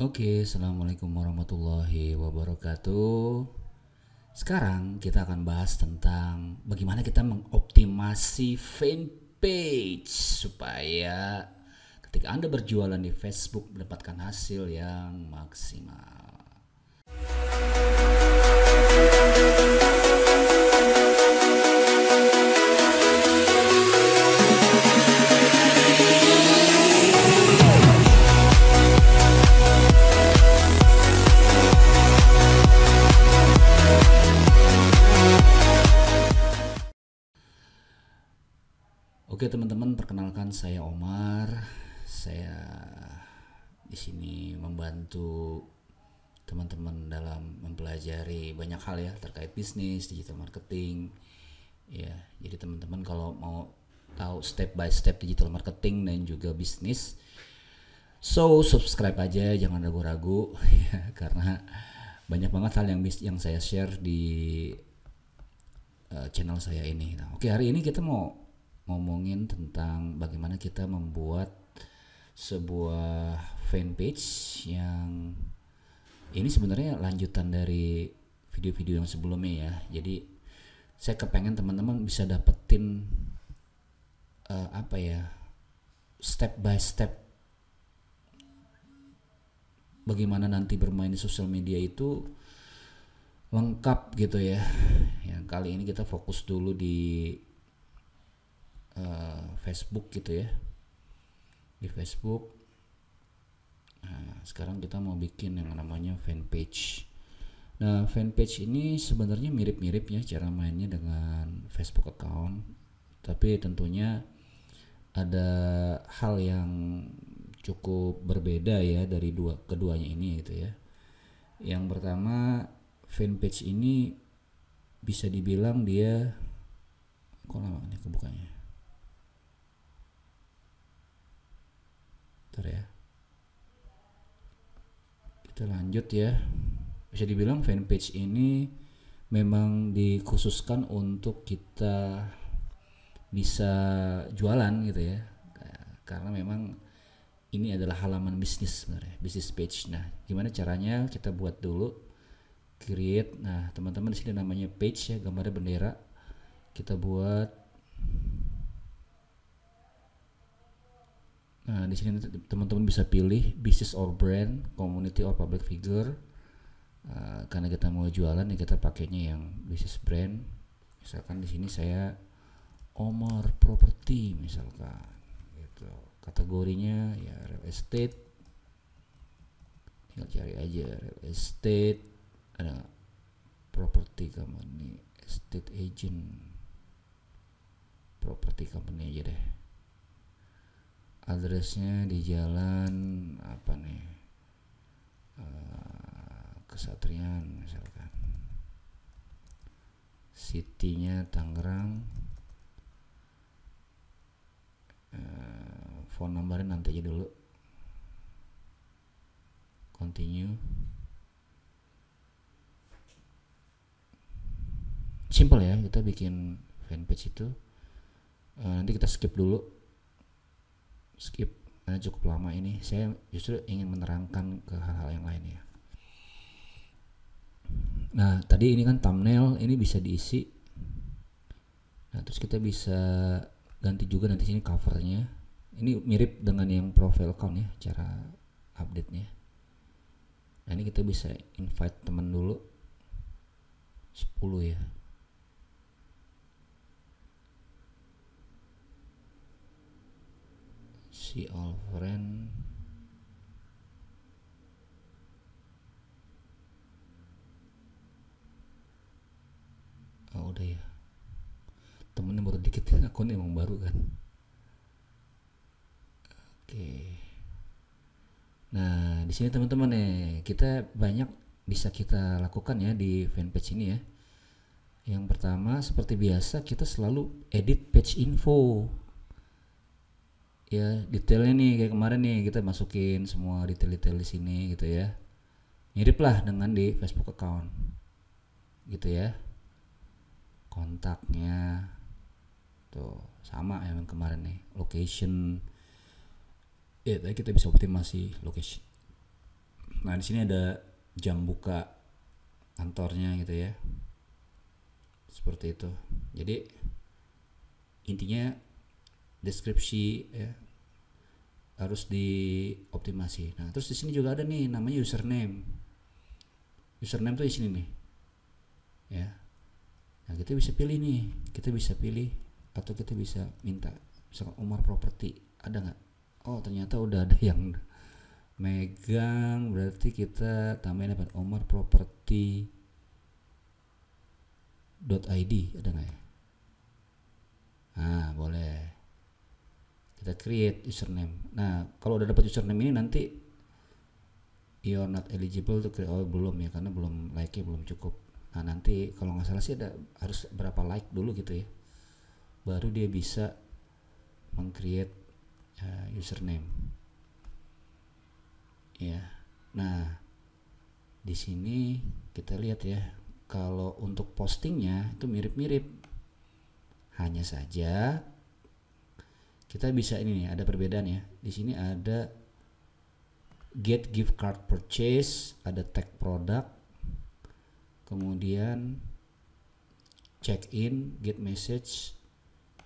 Oke, assalamualaikum warahmatullahi wabarakatuh. Sekarang kita akan bahas tentang bagaimana kita mengoptimasi fanpage supaya ketika Anda berjualan di Facebook mendapatkan hasil yang maksimal. Oke teman-teman, perkenalkan saya Omar. Saya di sini membantu teman-teman dalam mempelajari banyak hal ya terkait bisnis, digital marketing. Ya, jadi teman-teman kalau mau tahu step by step digital marketing dan juga bisnis, so subscribe aja, jangan ragu-ragu ya, karena banyak banget hal yang saya share di channel saya ini. Nah, oke, hari ini kita mau ngomongin tentang bagaimana kita membuat sebuah fanpage yang ini sebenarnya lanjutan dari video-video yang sebelumnya ya. Jadi saya kepengen teman-teman bisa dapetin step by step bagaimana nanti bermain di sosial media itu lengkap gitu ya. Yang kali ini kita fokus dulu di Facebook gitu ya, di Facebook. Nah, sekarang kita mau bikin yang namanya fanpage. Nah, fanpage ini sebenarnya mirip-mirip ya cara mainnya dengan Facebook account, tapi tentunya ada hal yang cukup berbeda ya dari keduanya ini gitu ya. Yang pertama, fanpage ini bisa dibilang dia kok lama nih kebukanya. Bentar ya. Kita lanjut ya. Bisa dibilang fanpage ini memang dikhususkan untuk kita bisa jualan gitu ya. Karena memang ini adalah halaman bisnis sebenarnya, bisnis page. Nah, gimana caranya? Kita buat dulu create. Nah, teman-teman di sini namanya page ya, gambarnya bendera. Kita buat. Nah, di sini teman-teman bisa pilih business or brand, community or public figure. Karena kita mau jualan ya kita pakainya yang business brand. Misalkan di sini saya Omar Property misalkan. Gitu. Kategorinya ya real estate. Tinggal cari aja real estate. Ada property company, estate agent, property company aja deh. Addressnya di jalan apa nih, Kesatrian misalkan, city-nya Tangerang, phone numbernya nanti aja dulu, continue. Simple ya kita bikin fanpage itu. Nanti kita skip dulu, skip karena cukup lama ini. Saya justru ingin menerangkan ke hal-hal yang lain ya. Nah, tadi ini kan thumbnail, ini bisa diisi. Nah, terus kita bisa ganti juga nanti sini covernya. Ini mirip dengan yang profile account ya, cara update-nya. Nah, ini kita bisa invite teman dulu 10 ya. See all friend. Oh, udah ya. Temennya baru dikit ya, akunnya emang baru kan. Oke. Nah, di sini teman-teman kita banyak bisa kita lakukan ya di fanpage ini ya. Yang pertama seperti biasa kita selalu edit page info. Ya, detailnya nih kayak kemarin nih kita masukin semua detail-detail di sini gitu ya. Mirip lah dengan di Facebook account. Gitu ya. Kontaknya tuh sama yang kemarin nih. Location. Ya, tadi kita bisa optimasi location. Nah di sini ada jam buka kantornya gitu ya, seperti itu. Jadi intinya deskripsi ya harus dioptimasi. Nah terus di sini juga ada nih namanya username. Username tuh di sini nih ya. Nah kita bisa pilih nih, kita bisa pilih atau kita bisa minta misalkan Umar Property, ada nggak? Oh ternyata udah ada yang megang, berarti kita tambahin apa? Umar Property .id ada nggak ya? Nah boleh kita create username. Nah kalau udah dapat username ini nanti you're not eligible to create, oh belum ya karena belum like-nya belum cukup. Nah nanti kalau nggak salah sih ada harus berapa like dulu gitu ya, baru dia bisa meng-create username ya. Nah di sini kita lihat ya, kalau untuk postingnya itu mirip-mirip, hanya saja kita bisa ini nih ada perbedaan ya. Di sini ada get gift card purchase, ada tag product, kemudian check in, get message,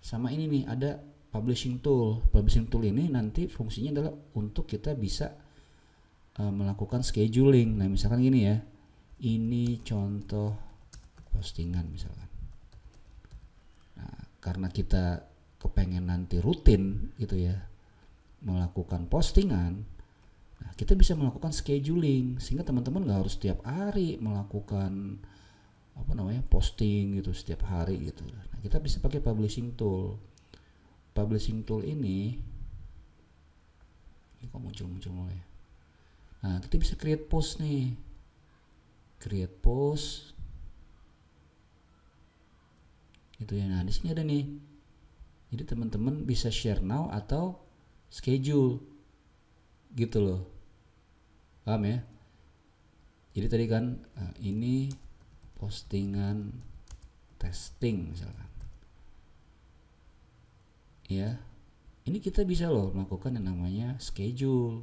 sama ini nih ada publishing tool. Publishing tool ini nanti fungsinya adalah untuk kita bisa melakukan scheduling. Nah misalkan gini ya, ini contoh postingan misalkan. Nah karena kita kepengen nanti rutin gitu ya melakukan postingan, nah kita bisa melakukan scheduling sehingga teman-teman nggak harus setiap hari melakukan apa namanya posting gitu setiap hari gitu. Nah kita bisa pakai publishing tool. Publishing tool ini kok muncul mulai. Nah kita bisa create post nih, create post gitu ya. Nah di sini ada nih, jadi teman-teman bisa share now atau schedule gitu loh, paham ya? Jadi tadi kan ini postingan testing misalkan ya, ini kita bisa loh melakukan yang namanya schedule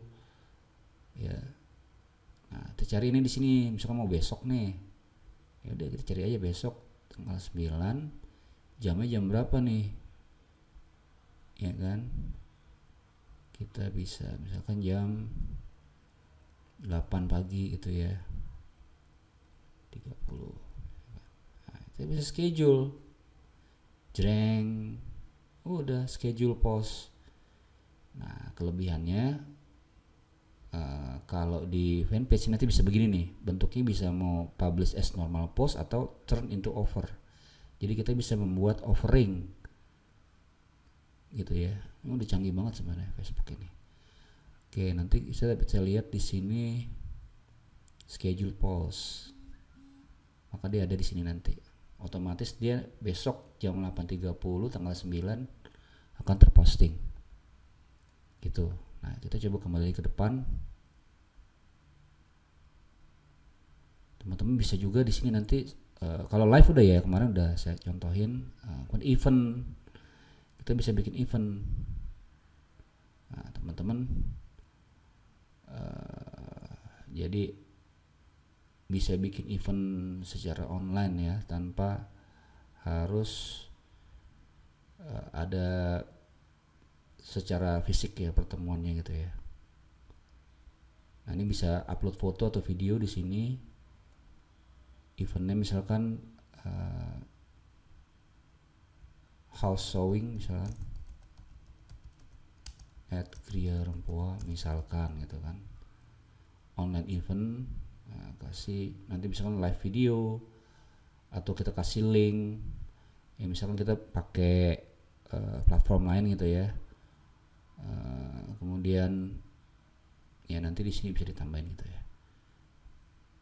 ya. Nah kita cari ini di sini, misalkan mau besok nih, ya udah kita cari aja besok tanggal 9, jamnya jam berapa nih ya kan, kita bisa misalkan jam 8 pagi gitu ya 30. Nah, kita bisa schedule jreng, udah schedule post. Nah kelebihannya kalau di fanpage nanti bisa begini nih bentuknya, bisa mau publish as normal post atau turn into offer. Jadi kita bisa membuat offering gitu ya. Ini udah canggih banget sebenarnya Facebook ini. Oke, nanti kita bisa lihat di sini schedule post. Maka dia ada di sini nanti. Otomatis dia besok jam 8.30 tanggal 9 akan terposting. Gitu. Nah, kita coba kembali ke depan. Teman-teman bisa juga di sini nanti kalau live udah ya, kemarin udah saya contohin event. Kita bisa bikin event. Nah, teman-teman jadi bisa bikin event secara online ya, tanpa harus ada secara fisik ya pertemuannya gitu ya. Nah, ini bisa upload foto atau video di sini. Eventnya misalkan house showing misalkan at Gria Rempoa misalkan gitu kan, online event. Nah, kasih nanti misalkan live video atau kita kasih link ya, misalkan kita pakai platform lain gitu ya, kemudian ya nanti di sini bisa ditambahin gitu ya,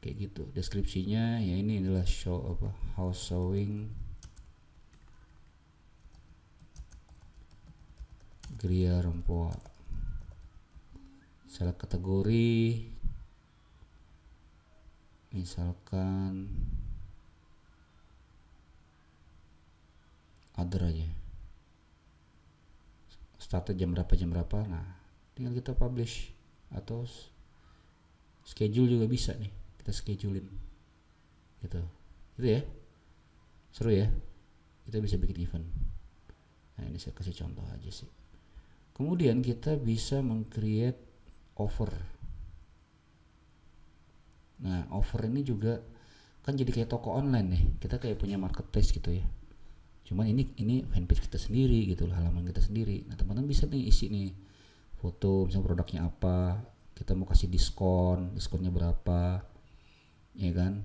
kayak gitu. Deskripsinya ya ini adalah show apa, house showing Gria Rempoa. Salah kategori misalkan other aja, startnya jam berapa. Nah tinggal kita publish atau schedule juga bisa nih, kita schedulein gitu. Itu ya, seru ya, kita bisa bikin event. Nah ini saya kasih contoh aja sih. Kemudian kita bisa meng-create offer. Nah offer ini juga kan jadi kayak toko online nih, kita kayak punya marketplace gitu ya. Cuman ini fanpage kita sendiri gitu loh, halaman kita sendiri. Nah teman-teman bisa nih isi nih foto, misalnya produknya apa, kita mau kasih diskonnya berapa, ya kan,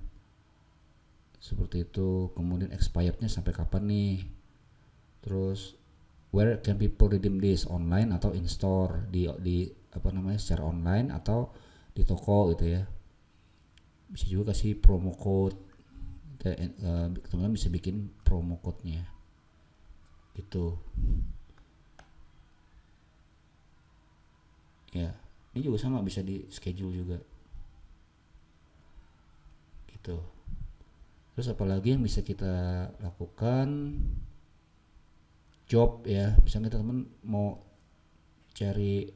seperti itu. Kemudian expirednya sampai kapan nih, terus where can people redeem this, online atau in store, di apa namanya, secara online atau di toko gitu ya. Bisa juga kasih promo code, teman-teman bisa bikin promo code-nya gitu ya. Ini juga sama, bisa di schedule juga gitu. Terus apalagi yang bisa kita lakukan, job ya, misalnya teman-teman mau cari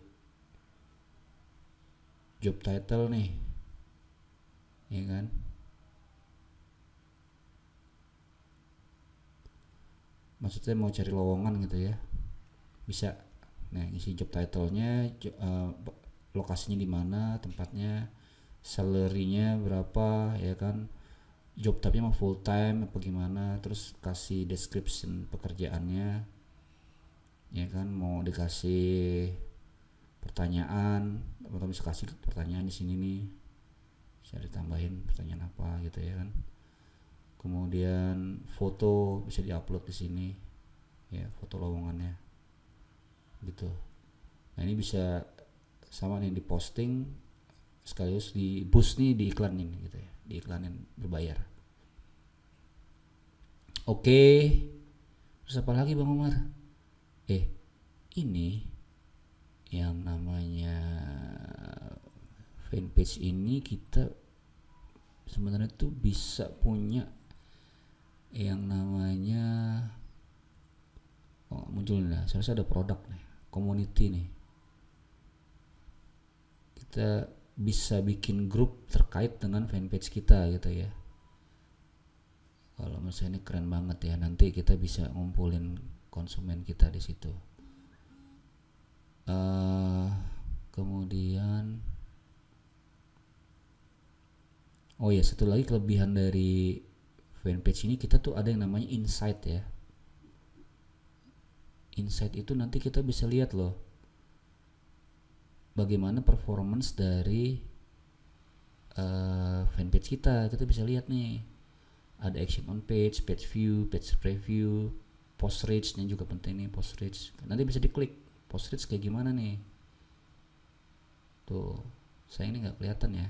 job title nih, ya kan, maksudnya mau cari lowongan gitu ya, bisa. Nah isi job titlenya, lokasinya di mana, tempatnya, salary-nya berapa, ya kan, job type-nya mau full time apa gimana, terus kasih description pekerjaannya, ya kan, mau dikasih pertanyaan, atau bisa kasih pertanyaan di sini nih, bisa ditambahin pertanyaan apa gitu ya kan. Kemudian foto bisa diupload di sini ya, foto lowongannya gitu. Nah ini bisa sama nih diposting, sekaligus di boost nih, diiklanin gitu ya, diiklanin berbayar. Oke, terus apa lagi Bang Umar? Ini yang namanya fanpage ini kita sebenarnya tuh bisa punya yang namanya, muncul nih, seharusnya ada produk nih, community nih. Kita bisa bikin grup terkait dengan fanpage kita gitu ya. Kalau misalnya ini keren banget ya, nanti kita bisa ngumpulin konsumen kita di situ. Kemudian oh ya, satu lagi kelebihan dari fanpage ini, kita tuh ada yang namanya insight ya. Insight itu nanti kita bisa lihat loh bagaimana performance dari fanpage kita. Kita bisa lihat nih, ada action on page, page view, page preview, post reach, ini juga penting nih, post reach. Nanti bisa diklik post reach kayak gimana nih. Tuh, saya ini nggak kelihatan ya,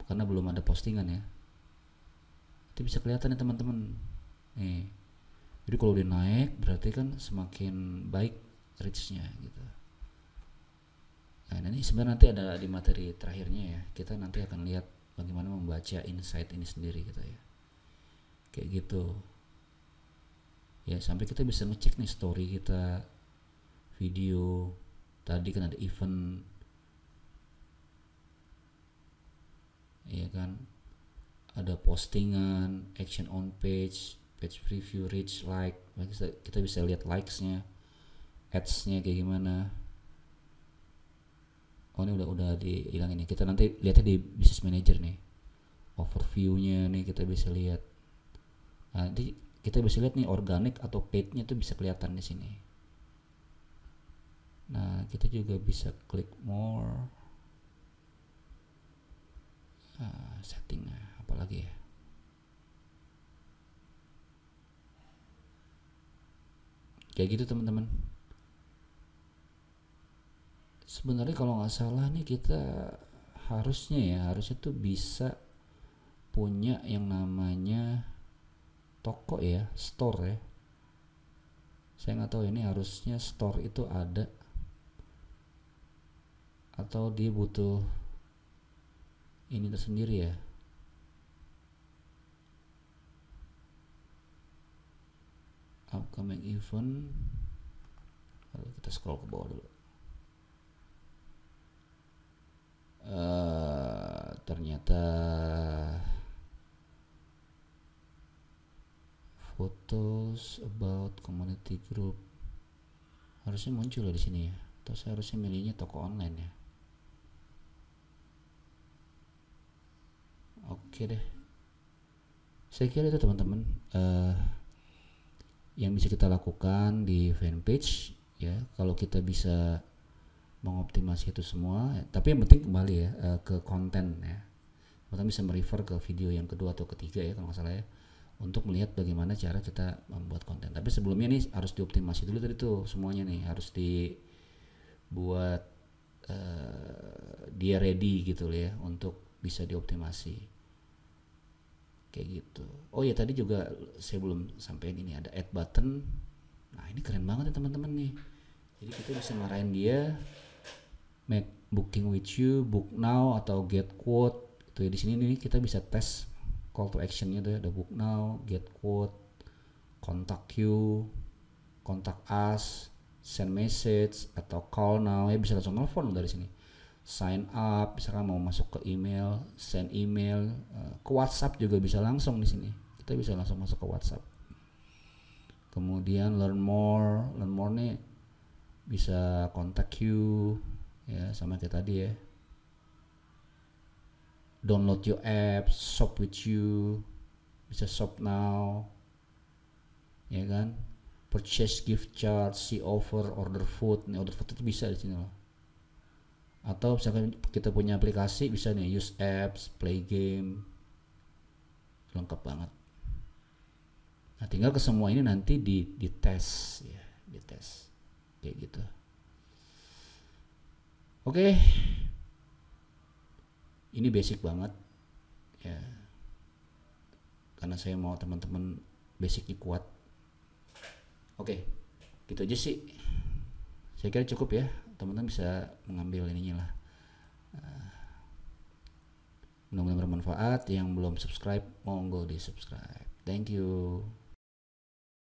karena belum ada postingan ya. Itu bisa kelihatan ya teman-teman. Nih, jadi kalau dia naik berarti kan semakin baik reach-nya gitu. Nah ini sebenarnya nanti ada di materi terakhirnya ya, kita nanti akan lihat bagaimana membaca insight ini sendiri gitu ya, kayak gitu ya, sampai kita bisa ngecek nih story kita, video tadi kan ada event ya kan, ada postingan, action on page, page preview, reach, like. Kita bisa lihat likes-nya, ads-nya kayak gimana. Oh ini udah dihilangin nih. Kita nanti lihatnya di business manager nih, overview-nya nih kita bisa lihat. Nah, nanti kita bisa lihat nih organic atau paid-nya tuh bisa kelihatan di sini. Nah kita juga bisa klik more. Settingnya apalagi ya, kayak gitu teman-teman. Sebenarnya kalau nggak salah nih kita harusnya tuh bisa punya yang namanya toko ya, store ya. Saya nggak tahu ini harusnya store itu ada atau dia butuh ini tersendiri ya. Upcoming event, kalau kita scroll ke bawah dulu. ternyata photos about community group harusnya muncul di sini ya, atau saya harusnya milihnya toko online ya. Oke deh, saya kira itu teman-teman yang bisa kita lakukan di fanpage ya, kalau kita bisa mengoptimasi itu semua ya. Tapi yang penting kembali ya ke konten ya, kita bisa merefer ke video yang kedua atau ketiga ya kalau nggak salah ya, untuk melihat bagaimana cara kita membuat konten. Tapi sebelumnya nih harus dioptimasi dulu tadi tuh semuanya nih, harus dibuat dia ready gitu ya untuk bisa dioptimasi kayak gitu. Oh ya, tadi juga saya belum sampein ini, ada add button. Nah ini keren banget ya teman-teman nih, jadi kita bisa marahin dia make booking with you, book now, atau get quote itu ya. Di sini nih kita bisa tes call to actionnya tuh ya, ada book now, get quote, contact you, contact us, send message, atau call now ya, bisa langsung telepon dari sini. Sign up, misalkan mau masuk ke email, send email, ke WhatsApp juga bisa langsung di sini. Kita bisa langsung masuk ke WhatsApp. Kemudian learn more nih bisa contact you ya, sama kayak tadi ya. Download your app, shop with you, bisa shop now, ya kan? Purchase gift card, see offer, order food. Nih order food itu bisa di sini loh. Atau misalkan kita punya aplikasi bisa nih use apps, play game, lengkap banget. Nah tinggal ke semua ini nanti dites ya, dites kayak gitu. Oke, ini basic banget ya, karena saya mau teman-teman basicnya kuat. Oke, gitu aja sih, saya kira cukup ya, teman-teman bisa mengambil ininya lah. Mudah-mudahan bermanfaat. Yang belum subscribe monggo di subscribe. Thank you.